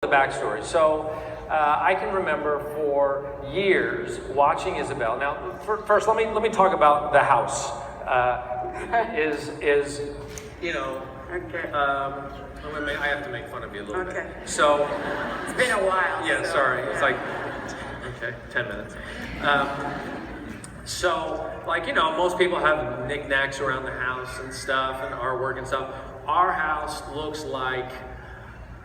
backstory. So I can remember for years watching Isabel. Now, first, let me talk about the house. You know, Okay. I have to make fun of you a little Okay. bit. So It's been a while. yeah, so, sorry. yeah. It's like, okay, 10 minutes. So, like, you know, most people have knickknacks around the house and stuff and artwork and stuff. Our house looks like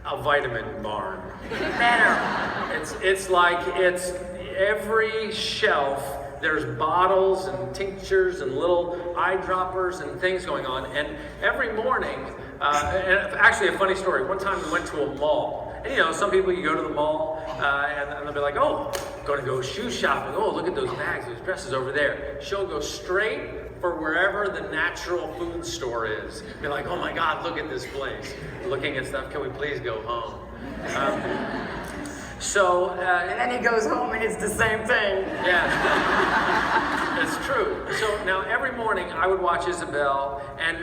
a vitamin barn. Better. It's like it's every shelf. There's bottles and tinctures and little eyedroppers and things going on. And every morning, and actually a funny story. One time we went to a mall. And you know, some people, you go to the mall and they'll be like, oh, going to go shoe shopping. Oh, look at those bags, those dresses over there. She'll go straight for wherever the natural food store is. Be like, oh my God, look at this place. Looking at stuff, can we please go home? And then he goes home and it's the same thing. Yeah, it's true. So now every morning I would watch Isabel, and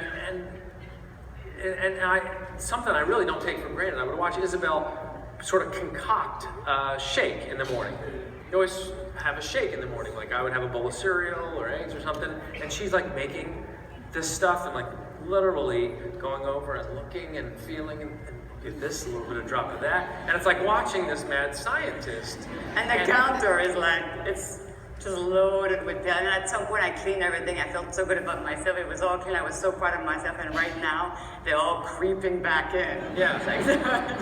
something I really don't take for granted. I would watch Isabel sort of concoct a shake in the morning. You always have a shake in the morning. Like I would have a bowl of cereal or eggs or something, and she's like making this stuff and like literally going over and looking and feeling and get this, a little bit of drop of that. And it's like watching this mad scientist. And the counter is like, it's just loaded with that. And at some point I cleaned everything. I felt so good about myself. It was all clean. I was so proud of myself. And right now, they're all creeping back in. Yeah,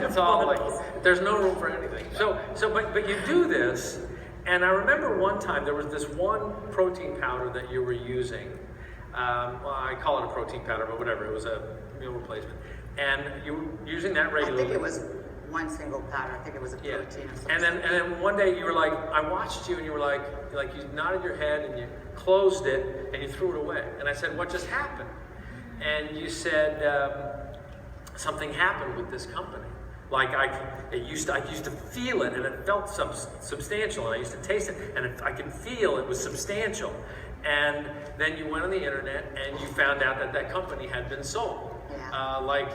it's all like, there's no room for anything. But you do this, and I remember one time there was this one protein powder that you were using. Well, I call it a protein powder, but whatever, it was a meal replacement. And you were using that regularly. I think it was one single powder. I think it was a protein or something. And then one day you were like, I watched you and you were like you nodded your head and you closed it and you threw it away. And I said, what just happened? And you said, something happened with this company. Like I used to feel it and it felt substantial, and I used to taste it and I could feel it was substantial. And then you went on the internet and you found out that company had been sold. Like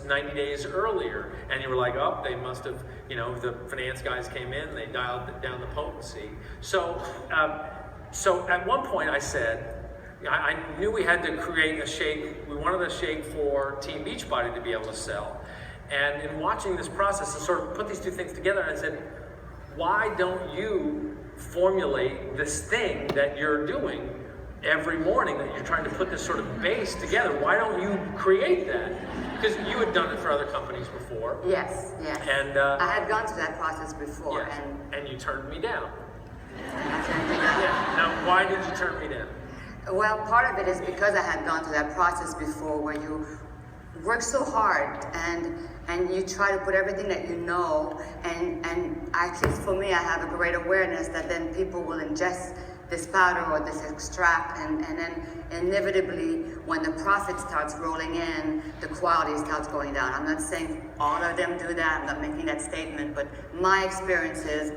90 days earlier, and you were like, oh, they must have, you know, the finance guys came in, they dialed down the potency. So at one point I said, I knew we had to create a shake. We wanted a shake for Team Beachbody to be able to sell. And in watching this process, I sort of put these two things together, and I said, why don't you formulate this thing that you're doing every morning, that you're trying to put this sort of base together? Why don't you create that? Because you had done it for other companies before. Yes. And I had gone through that process before. Yes, and you turned me down. I turned it down. Yeah. Now, why did you turn me down? Well, part of it is because I had gone through that process before, where you work so hard and you try to put everything that you know, and at least for me, I have a great awareness that then people will ingest this powder or this extract, and then inevitably when the profit starts rolling in, the quality starts going down. I'm not saying all of them do that, I'm not making that statement, but my experience is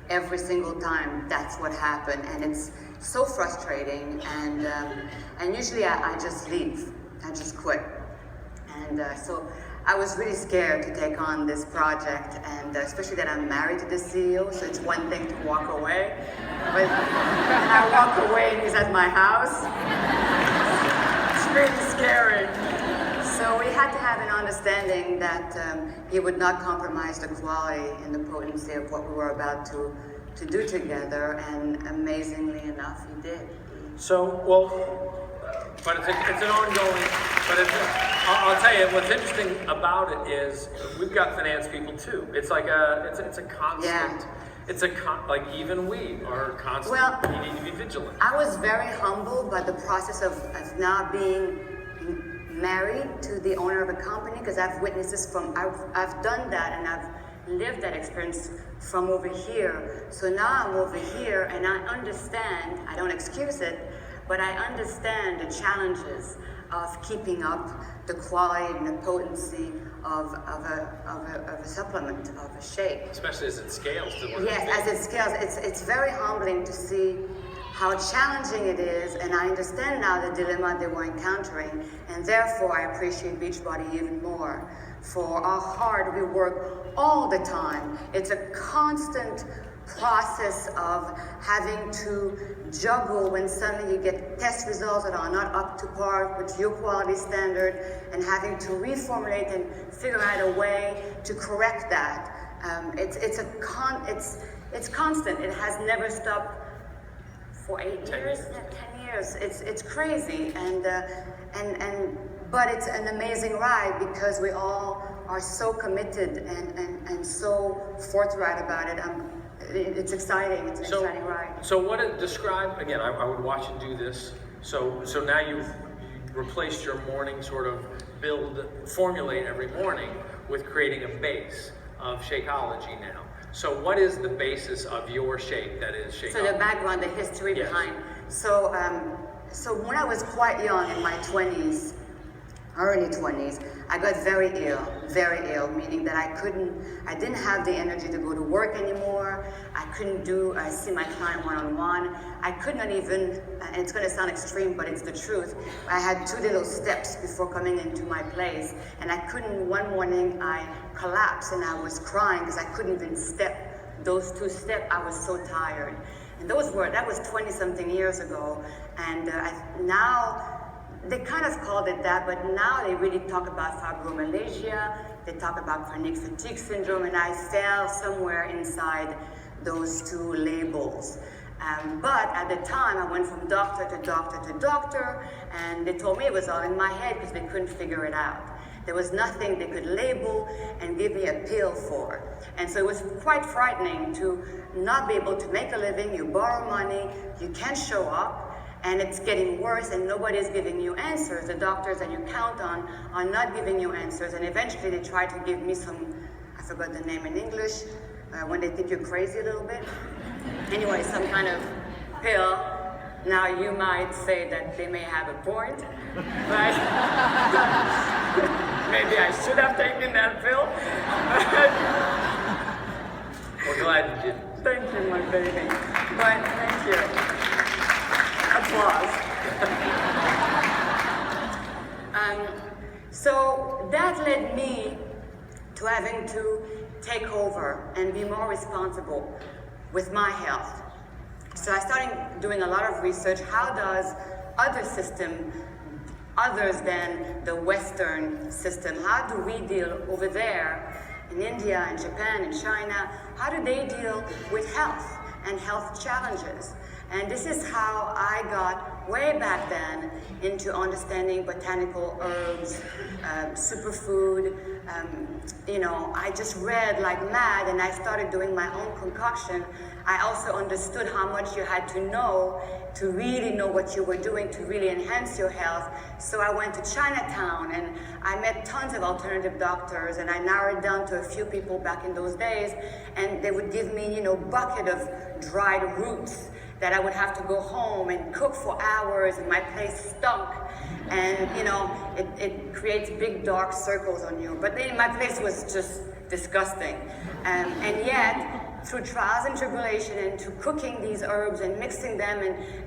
every single time that's what happened, and it's so frustrating, and usually I just leave, I just quit. And so I was really scared to take on this project, and especially that I'm married to the CEO, so it's one thing to walk away, but when I walk away and he's at my house, it's really scary. So we had to have an understanding that he would not compromise the quality and the potency of what we were about to do together, and amazingly enough, he did. So, well, but it's an ongoing, but I'll tell you, what's interesting about it is we've got finance people too. It's like it's a constant, like even we are constant, we need to be vigilant. I was very humbled by the process of now being married to the owner of a company, because I've witnessed this I've done that, and I've lived that experience from over here. So now I'm over here and I understand, I don't excuse it, but I understand the challenges of keeping up the quality and the potency of a supplement, of a shake. Especially as it scales to one. Yes, as it scales, it's very humbling to see how challenging it is, and I understand now the dilemma they were encountering, and therefore I appreciate Beachbody even more for how hard we work all the time. It's a constant process of having to juggle when suddenly you get test results that are not up to par with your quality standard, and having to reformulate and figure out a way to correct that. It's constant. It has never stopped for 8 years, 10 years. It's crazy, but it's an amazing ride because we all are so committed and so forthright about it. It's exciting. It's an exciting ride. So describe, again, I would watch you do this. So now you've replaced your morning sort of formulate every morning with creating a base of Shakeology now. So what is the basis of your shake that is Shakeology? So the background, the history behind. So when I was quite young, in my 20s, early 20s, I got very ill, meaning that I didn't have the energy to go to work anymore. I couldn't see my client one-on-one. I could not even, and it's gonna sound extreme, but it's the truth. I had 2 little steps before coming into my place, and one morning I collapsed and I was crying because I couldn't even step those 2 steps. I was so tired. And that was 20-something years ago. And now, they kind of called it that, but now they really talk about fibromyalgia, they talk about chronic fatigue syndrome, and I fell somewhere inside those 2 labels. But at the time, I went from doctor to doctor to doctor, and they told me it was all in my head because they couldn't figure it out. There was nothing they could label and give me a pill for. And so it was quite frightening to not be able to make a living. You borrow money, you can't show up, and it's getting worse, and nobody's giving you answers. The doctors that you count on are not giving you answers, and eventually they try to give me some, I forgot the name in English, when they think you're crazy a little bit. Anyway, some kind of pill. Now you might say that they may have a point, but maybe I should have taken that pill. We're glad you did. Thank you, my baby. But thank you. Applause. So that led me to having to take over and be more responsible with my health. So I started doing a lot of research. How does other systems, others than the Western system, how do we deal over there in India and Japan and China? How do they deal with health and health challenges? And this is how I got way back then into understanding botanical herbs, superfood. I just read like mad, and I started doing my own concoction. I also understood how much you had to know to really know what you were doing to really enhance your health. So I went to Chinatown and I met tons of alternative doctors, and I narrowed down to a few people back in those days, and they would give me, bucket of dried roots that I would have to go home and cook for hours, and my place stunk. And it creates big dark circles on you. But then my place was just disgusting. And yet, through trials and tribulation, and to cooking these herbs and mixing them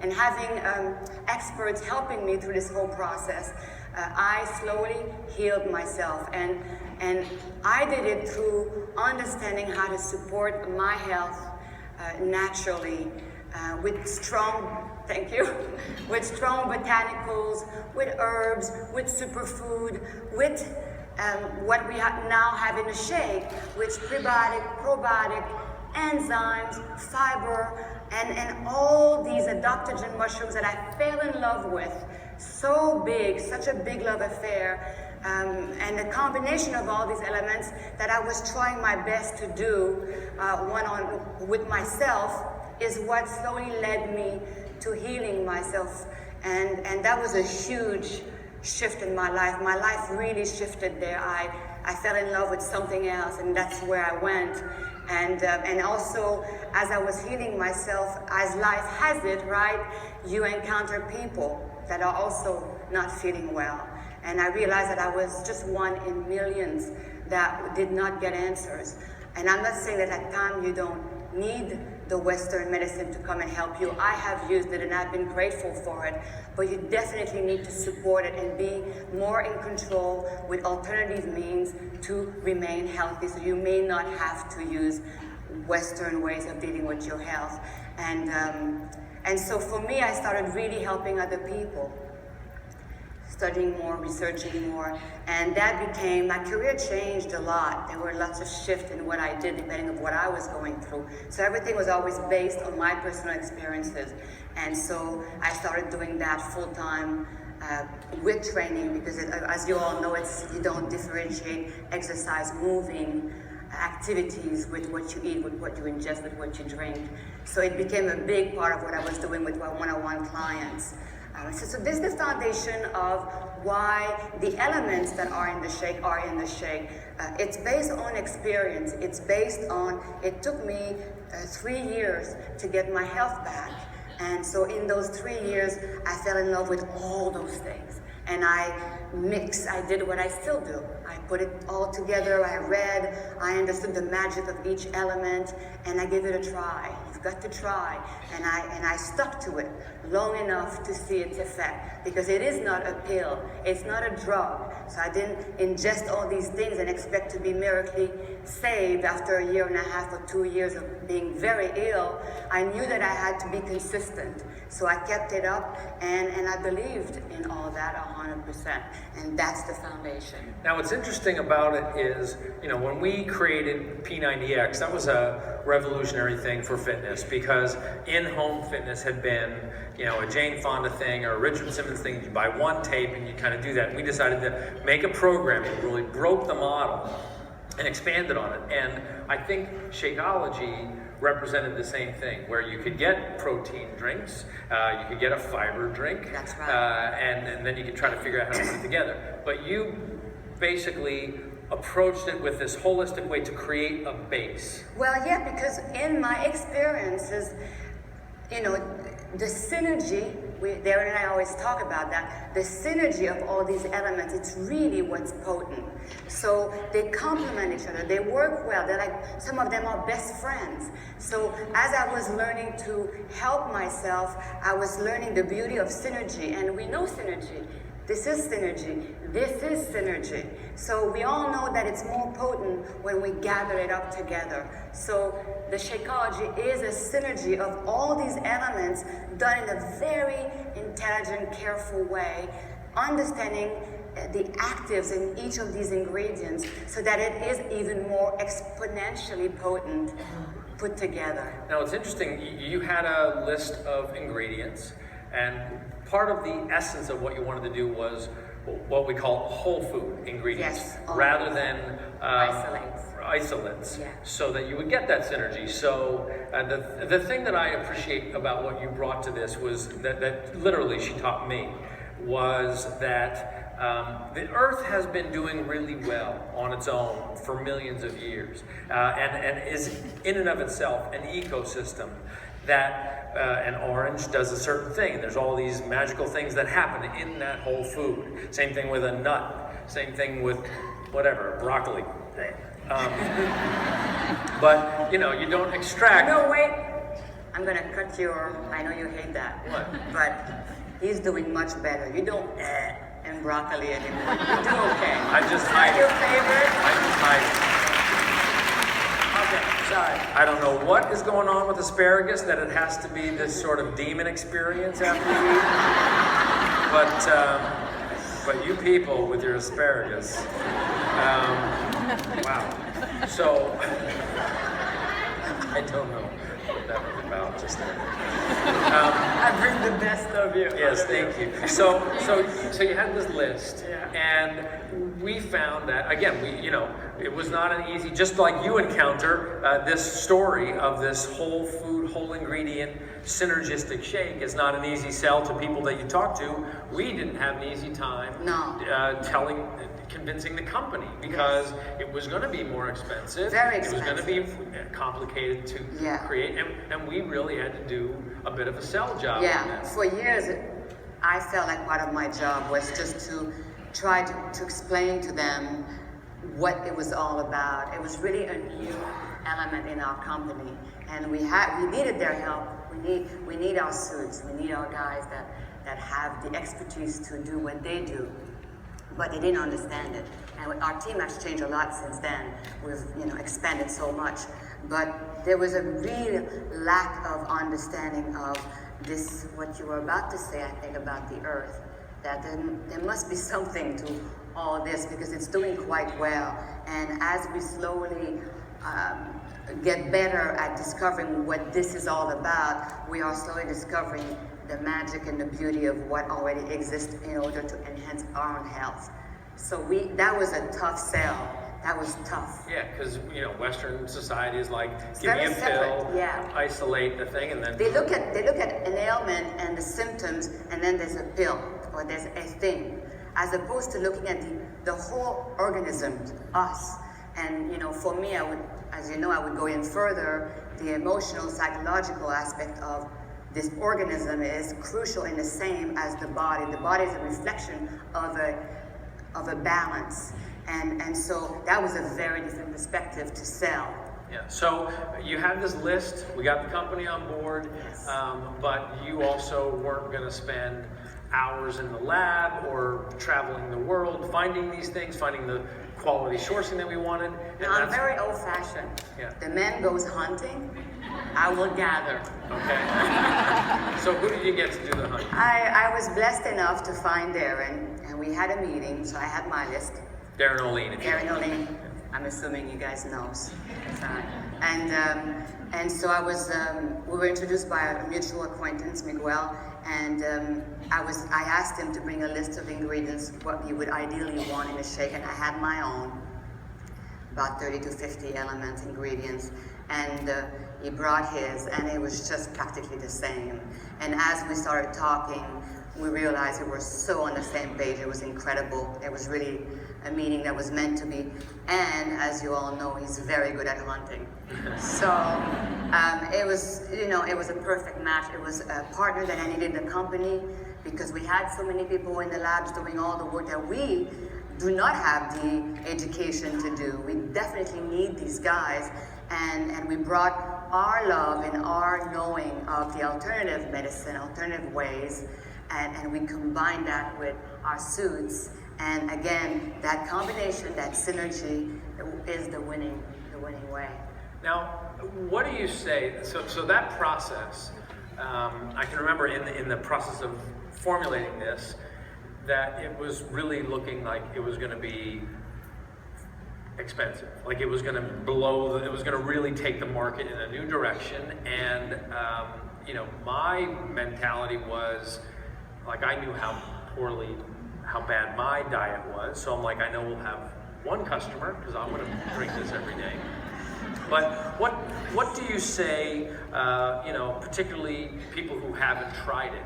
and having experts helping me through this whole process, I slowly healed myself. And I did it through understanding how to support my health naturally, with strong, thank you, with strong botanicals, with herbs, with superfood, with what we now have in a shake, with prebiotic, probiotic, enzymes, fiber, and all these adaptogen mushrooms that I fell in love with. So big, such a big love affair. And the combination of all these elements that I was trying my best to do with myself is what slowly led me to healing myself. And that was a huge shift in my life. My life really shifted there. I fell in love with something else, and that's where I went. And also, as I was healing myself, as life has it, right, you encounter people that are also not feeling well. And I realized that I was just one in millions that did not get answers. And I'm not saying that at times you don't need the Western medicine to come and help you. I have used it and I've been grateful for it, but you definitely need to support it and be more in control with alternative means to remain healthy, so you may not have to use Western ways of dealing with your health. And so for me, I started really helping other people, studying more, researching more, and that became, my career changed a lot. There were lots of shifts in what I did depending on what I was going through. So everything was always based on my personal experiences. And so I started doing that full-time with training, because as you all know, you don't differentiate exercise, moving, activities with what you eat, with what you ingest, with what you drink. So it became a big part of what I was doing with my one-on-one clients. So this is the foundation of why the elements that are in the shake are in the shake. It's based on experience. It's based on, it took me 3 years to get my health back. And so in those 3 years, I fell in love with all those things. And I did what I still do. I put it all together, I read, I understood the magic of each element, and I gave it a try. You've got to try. And I stuck to it long enough to see its effect, because it is not a pill, it's not a drug. So I didn't ingest all these things and expect to be miraculously saved after 1.5 years or 2 years of being very ill. I knew that I had to be consistent. So I kept it up, and I believed in all that 100%. And that's the foundation. Now, what's interesting about it is, when we created P90X, that was a revolutionary thing for fitness, because in-home fitness had been, a Jane Fonda thing or a Richard Simmons thing. You buy one tape and you kind of do that. And we decided to make a program that really broke the model and expanded on it. And I think Shakeology represented the same thing, where you could get protein drinks, you could get a fiber drink. That's right. And then you could try to figure out how to put it together. But you basically approached it with this holistic way to create a base. Well, yeah, because in my experiences, the synergy, Darren and I always talk about that, the synergy of all these elements, it's really what's potent. So they complement each other, they work well, some of them are best friends. So as I was learning to help myself, I was learning the beauty of synergy, and we know synergy. This is synergy. This is synergy. So we all know that it's more potent when we gather it up together. So the Shakeology is a synergy of all these elements done in a very intelligent, careful way, understanding the actives in each of these ingredients so that it is even more exponentially potent put together. Now, it's interesting, you had a list of ingredients, and part of the essence of what you wanted to do was what we call whole food ingredients, yes, rather than isolates, yeah, so that you would get that synergy. So the thing that I appreciate about what you brought to this was that literally she taught me was that the Earth has been doing really well on its own for millions of years, and is in and of itself an ecosystem that an orange does a certain thing. There's all these magical things that happen in that whole food. Same thing with a nut. Same thing with whatever, broccoli. But you don't extract. No, wait. I'm gonna cut your. I know you hate that. What? But he's doing much better. You don't and broccoli anymore. You do okay. I just hide your it. favorite? I just hide it. Okay, sorry. I don't know what is going on with asparagus, that it has to be this sort of demon experience after you eat. But you people with your asparagus, wow. So, I don't know what that was about just then. I bring the best of you. Yes, thank you. So you had this list, yeah. And we found that again, it was not an easy. Just like you encounter this story of this whole food, whole ingredient, synergistic shake is not an easy sell to people that you talk to. We didn't have an easy time convincing the company, because it was going to be more expensive. Very expensive. It was going to be complicated to create, and we really had to do a bit of a sell job. Yeah, for years, I felt like part of my job was just to try to explain to them what it was all about. It was really a new element in our company, and we needed their help. We need our suits. We need our guys that have the expertise to do what they do, but they didn't understand it. And our team has changed a lot since then. We've expanded so much, but there was a real lack of understanding of this. What you were about to say, I think, about the Earth, that there must be something to all this because it's doing quite well. And as we slowly get better at discovering what this is all about, we are slowly discovering the magic and the beauty of what already exists in order to enhance our own health. So that was a tough sell. That was tough. Yeah, because Western society is like, It's give me very a separate, pill, yeah. isolate the thing, and then They look at an ailment and the symptoms, and then there's a pill or there's a thing, as opposed to looking at the whole organism, us. And for me, I would go in further. The emotional, psychological aspect of this organism is crucial in the same as the body. The body is a reflection of a balance. And so that was a very different perspective to sell. Yeah, so you had this list, we got the company on board, Yes. but you also weren't going to spend hours in the lab or traveling the world, finding these things, finding the quality sourcing that we wanted. And Now, I'm very old-fashioned. Yeah. The man goes hunting, I will gather. Okay. So who did you get to do the hunt? I was blessed enough to find Darren, and we had a meeting, so I had my list. Darren O'Lean. if you Darren O'Lean, I'm assuming you guys know. And so we were introduced by a mutual acquaintance, Miguel, and I asked him to bring a list of ingredients, what he would ideally want in a shake, and I had my own, about 30 to 50 elements, ingredients, and he brought his, and it was just practically the same. And as we started talking, we realized we were so on the same page. It was incredible. It was really a meeting that was meant to be. And as you all know, he's very good at hunting. So it was a perfect match. It was a partner that I needed in the company because we had so many people in the labs doing all the work that we do not have the education to do. We definitely need these guys. And we brought our love and our knowing of the alternative medicine, alternative ways, and we combined that with our suits. And again, that combination, that synergy is the winning way. Now, what do you say? So that process, I can remember in the process of formulating this, that it was really looking like it was going to be expensive, like it was going to it was going to really take the market in a new direction. And my mentality was like, I knew how bad my diet was, so I'm like, I know we'll have one customer because I'm going to drink this every day. But what do you say, particularly people who haven't tried it?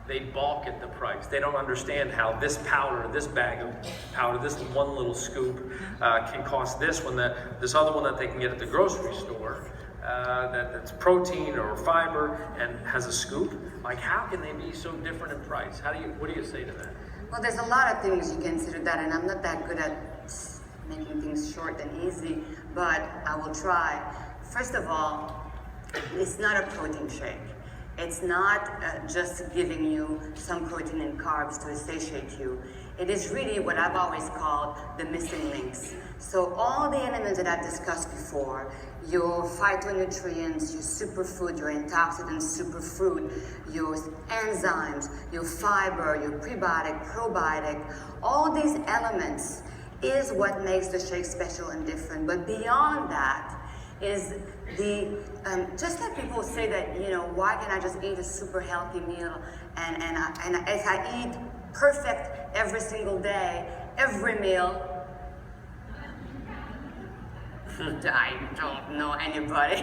They balk at the price. They don't understand how this powder, this bag of powder, this one little scoop can cost this when this other one that they can get at the grocery store that's protein or fiber and has a scoop. Like, how can they be so different in price? What do you say to that? Well, there's a lot of things you consider that, and I'm not that good at making things short and easy, but I will try. First of all, it's not a protein shake. It's not just giving you some protein and carbs to satiate you. It is really what I've always called the missing links. So all the elements that I've discussed before, your phytonutrients, your superfood, your antioxidants, superfood, your enzymes, your fiber, your prebiotic, probiotic, all these elements is what makes the shake special and different. But beyond that is just like people say that, why can't I just eat a super healthy meal and if I eat perfect every single day, every meal, I don't know anybody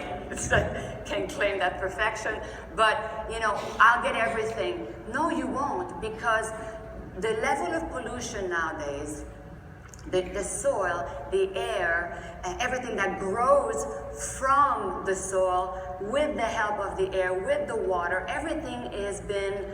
that can claim that perfection, but I'll get everything. No, you won't, because the level of pollution nowadays, the soil, the air, everything that grows from the soil with the help of the air, with the water, everything has been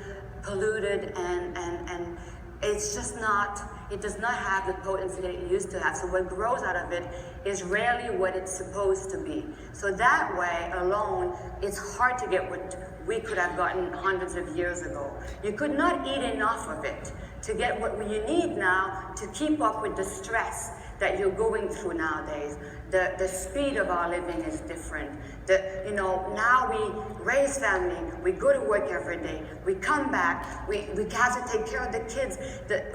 polluted and it's just not it does not have the potency that it used to have. So what grows out of it is rarely what it's supposed to be. So that way alone, it's hard to get what we could have gotten hundreds of years ago. You could not eat enough of it to get what you need now to keep up with the stress that you're going through nowadays. The speed of our living is different. Now we raise family, we go to work every day, we come back, we have to take care of the kids.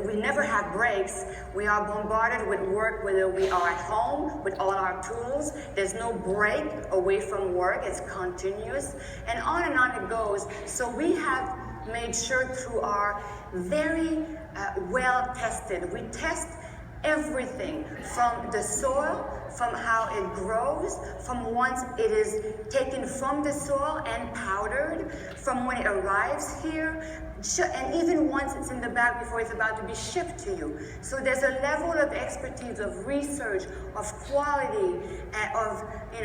We never have breaks. We are bombarded with work, whether we are at home with all our tools. There's no break away from work, it's continuous. And on it goes. So we have made sure through our very well tested, we test everything from the soil, from how it grows, from once it is taken from the soil and powdered, from when it arrives here, and even once it's in the bag before it's about to be shipped to you. So there's a level of expertise, of research, of quality, of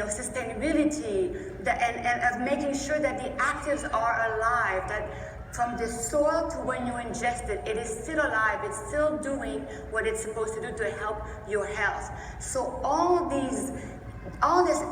sustainability, and of making sure that the actives are alive, that from the soil to when you ingest it, it is still alive, it's still doing what it's supposed to do to help your health. So all this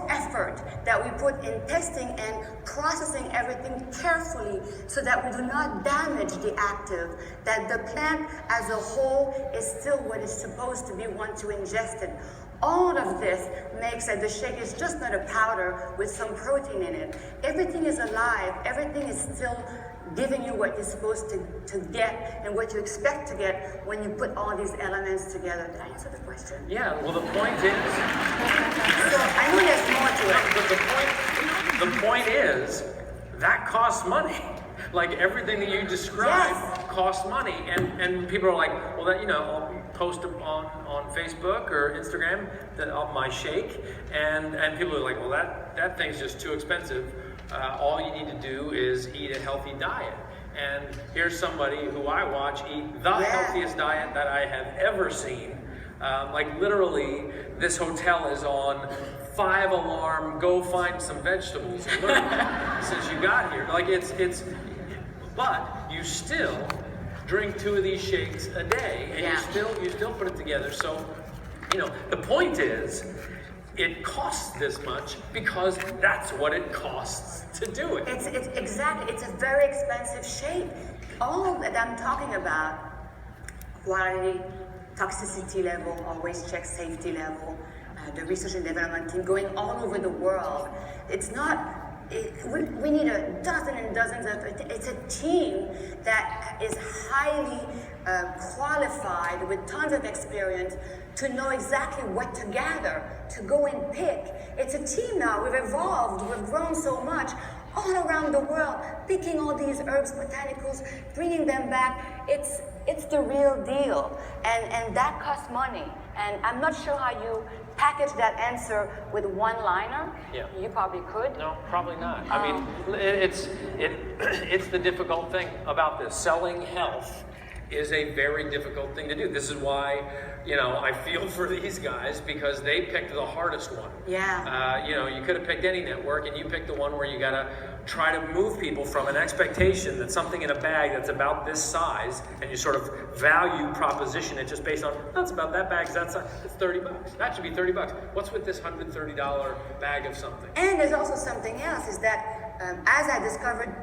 effort that we put in testing and processing everything carefully so that we do not damage the active, that the plant as a whole is still what it's supposed to be once you ingest it. All of this makes that the shake is just not a powder with some protein in it. Everything is alive, everything is still giving you what you're supposed to get and what you expect to get when you put all these elements together. Did I answer the question? Yeah, well the point is... So I know there's more to it. But the point is, that costs money. Like everything that you described costs money. And people are like, well, that I'll post on Facebook or Instagram of my shake. And people are like, well, that thing's just too expensive. All you need to do is eat a healthy diet. And here's somebody who I watch eat the healthiest diet that I have ever seen. Like literally, this hotel is on 5-alarm, go find some vegetables since you got here. Like but you still drink 2 of these shakes a day, and you still put it together. So, the point is, it costs this much because that's what it costs to do it. It's exactly, it's a very expensive shake. All that I'm talking about, quality, toxicity level, always check safety level, the research and development team going all over the world. It's not, we need a dozen and dozens of, it's a team that is highly qualified with tons of experience to know exactly what to gather, to go and pick. It's a team now, we've evolved, we've grown so much, all around the world, picking all these herbs, botanicals, bringing them back. It's the real deal, and that costs money. And I'm not sure how you package that answer with one liner. Yeah. You probably could. No, probably not. I mean, it's the difficult thing about this. Selling health is a very difficult thing to do. This is why, I feel for these guys, because they picked the hardest one. Yeah. You could have picked any network, and you picked the one where you gotta try to move people from an expectation that something in a bag that's about this size, and you sort of value proposition it just based on, it's about that bag, it's $30. That should be $30. What's with this $130 bag of something? And there's also something else, is that as I discovered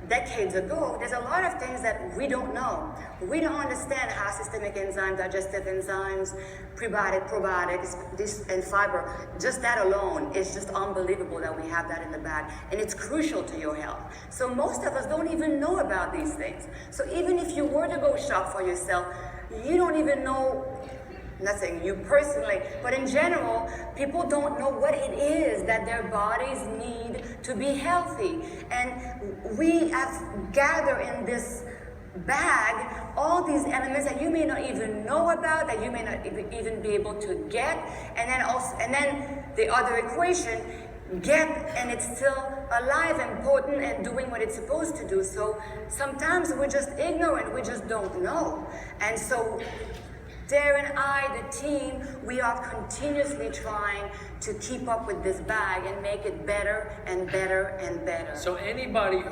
decades ago, there's a lot of things that we don't know. We don't understand how systemic enzymes, digestive enzymes, prebiotic, probiotics, this and fiber, just that alone is just unbelievable that we have that in the bag. And it's crucial to your health. So most of us don't even know about these things. So even if you were to go shop for yourself, you don't even know, not saying you personally, but in general, people don't know what it is that their bodies need to be healthy. And we have gathered in this bag all these elements that you may not even know about, that you may not even be able to get, and then the other equation, get, and it's still alive and potent and doing what it's supposed to do. So sometimes we're just ignorant, we just don't know. And so Darren and I, the team, we are continuously trying to keep up with this bag and make it better and better and better. So anybody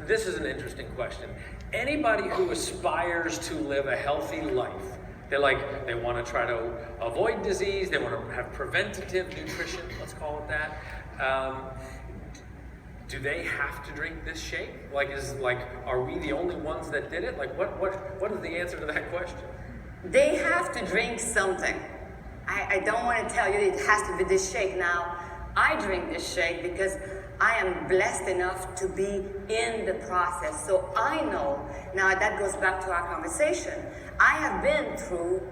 this is an interesting question. Anybody who aspires to live a healthy life They want to try to avoid disease. They want to have preventative nutrition. Let's call it that. Do they have to drink this shake? Are we the only ones that did it? What is the answer to that question? They have to drink something. I don't want to tell you it has to be this shake. Now, I drink this shake because I am blessed enough to be in the process. So I know, now that goes back to our conversation, I have been through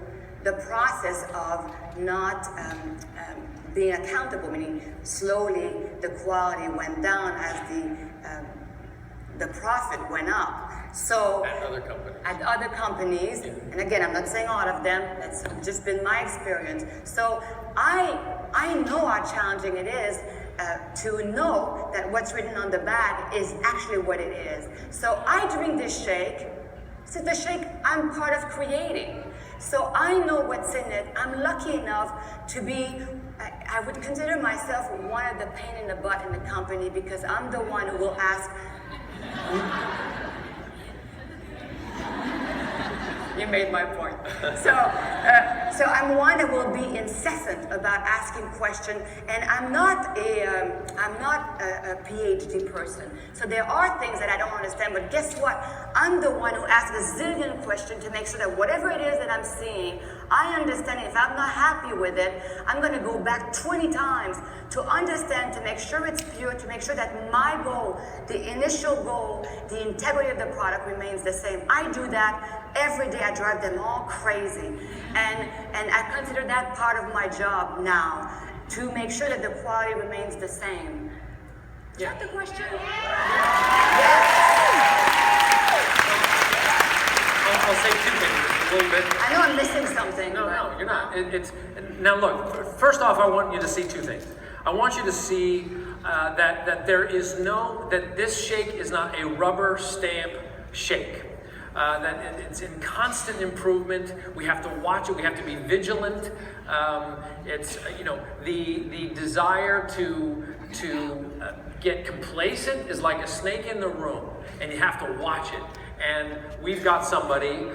the process of not being accountable, meaning slowly the quality went down as the profit went up. So at other companies, and again, I'm not saying all of them, it's just been my experience. So I know how challenging it is to know that what's written on the bag is actually what it is. So I drink this shake. It's the shake I'm part of creating. So I know what's in it. I'm lucky enough to be, I would consider myself one of the pain in the butt in the company because I'm the one who will ask, you made my point. So I'm one that will be incessant about asking questions, and I'm not a PhD person. So there are things that I don't understand, but guess what? I'm the one who asks a zillion questions to make sure that whatever it is that I'm seeing, I understand it. If I'm not happy with it, I'm going to go back 20 times to understand, to make sure it's pure, to make sure that my goal, the initial goal, the integrity of the product remains the same. I do that every day. I drive them all crazy. And I consider that part of my job now, to make sure that the quality remains the same. Is that the question? Yes. I'll say two things a little bit. I know I'm missing something. No, you're not. Now look, first off, I want you to see two things. I want you to see that that this shake is not a rubber stamp shake. That it's in constant improvement. We have to watch it. We have to be vigilant. It's the desire to get complacent is like a snake in the room, and you have to watch it. And we've got somebody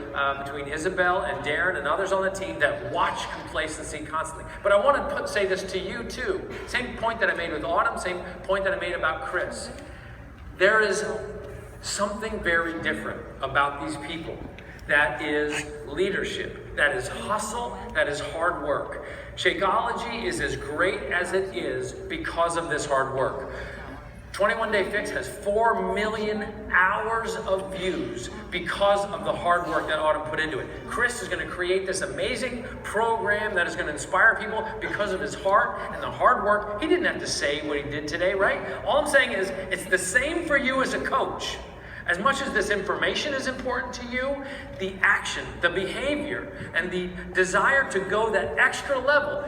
between Isabel and Darren and others on the team that watch complacency constantly. But I want to say this to you too. Same point that I made with Autumn, same point that I made about Chris. There is something very different about these people. That is leadership. That is hustle. That is hard work. Shakeology is as great as it is because of this hard work. 21 Day Fix has 4 million hours of views because of the hard work that Autumn put into it. Chris is going to create this amazing program that is going to inspire people because of his heart and the hard work. He didn't have to say what he did today, right? All I'm saying is it's the same for you as a coach. As much as this information is important to you, the action, the behavior, and the desire to go that extra level